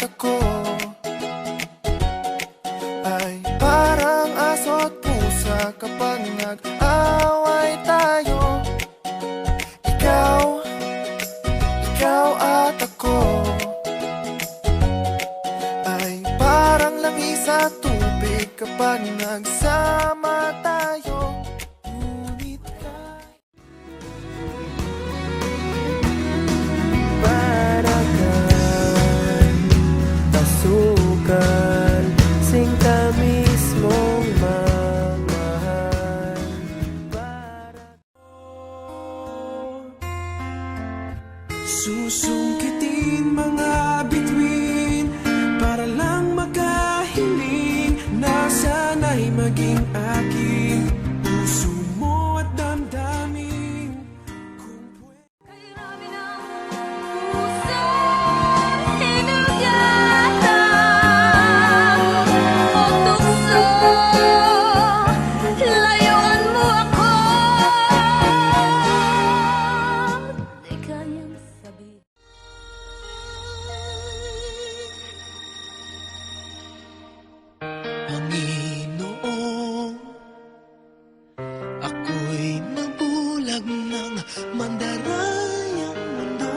ako ay parang aso at pusa kapag nag-away tayo. Ikaw at ako ay parang langis at tubig kapag nagsama tayo. Ngunit para kang pasukal, sing ka mismong mamahal. Susungkitin mga bituin para lang makahiling na sana'y maging aking puso mo at damdamin. Kay rami ng puso, hinugatan o tukso, layuan mo ako. Di kayang sabihin. Panginoon, ako'y nabulag ng mandarayang mundo.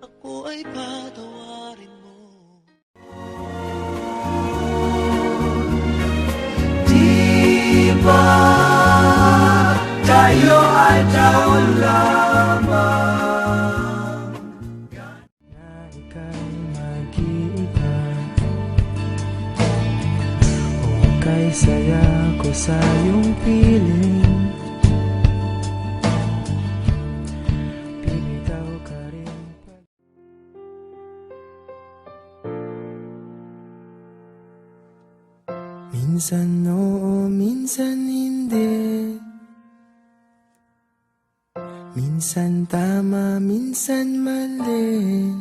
Ako ay patawarin mo. Di ba tayo ay taon lamang na ika'y mag-iiba? Kay saya ko sa iyong piling, bibitaw ka rin pag... Minsan oo, minsan hindi. Minsan tama, minsan mali.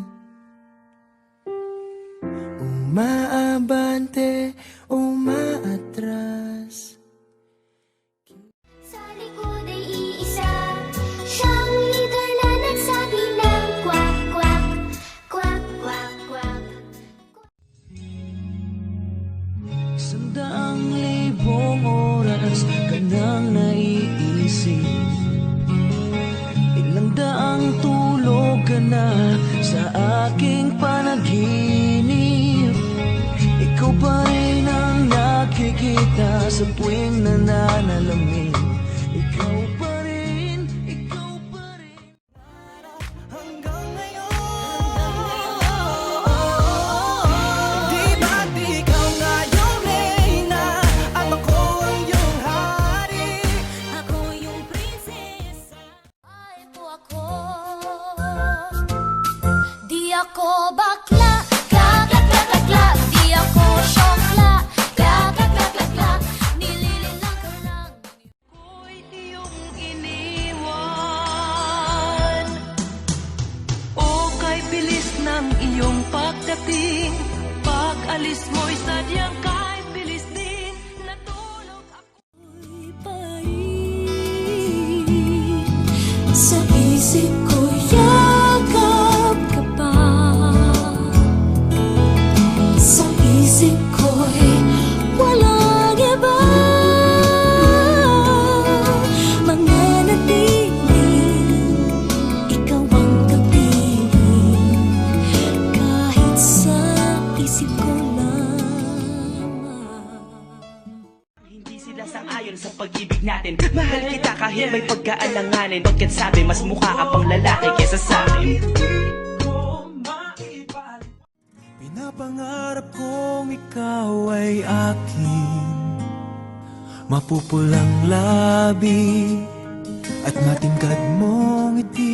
Umaabante, umaatras. Sa likod ay iisa, siyang leader na nagsabi ng kwak, kwak, kwak, kwak, kwak. Sandaang libong oras ka nang naiisip, ilang daang tulog ka na sa aking panaginip. Ikaw pa rin ang nakikita sa tuwing nananalamin. Ikaw pa rin, ikaw pa rin. Hanggang ngayon, di ba't ikaw nga yung reyna at ako ang iyong hari? Ako yung prinsesa. Ay po ako. Di ako bakla. Kla, kla, kla, kla, kla. Di ako syokla. Kla, kla, kla, kla, kla. Nilililang ka lang. Ako'y iyong iniwan, o kay bilis ng iyong pagdating. Pag-alis mo'y sadyang kay bilis din. Natulog ako'y Sa isip ko yakap ka pa. Sa isip ko'y walang iba. Mananatiling ikaw ang kapiling, kahit sa isip ko lamang. Hindi sila sang-ayon sa pag-ibig natin. Mahal kita kahit may pagkaalanganin. Bakit sabi mas mukha ka pang lalaki kesa sa akin? Pinapangarap kong ikaw ay akin, mapupulang labi at matingkad mong ngiti.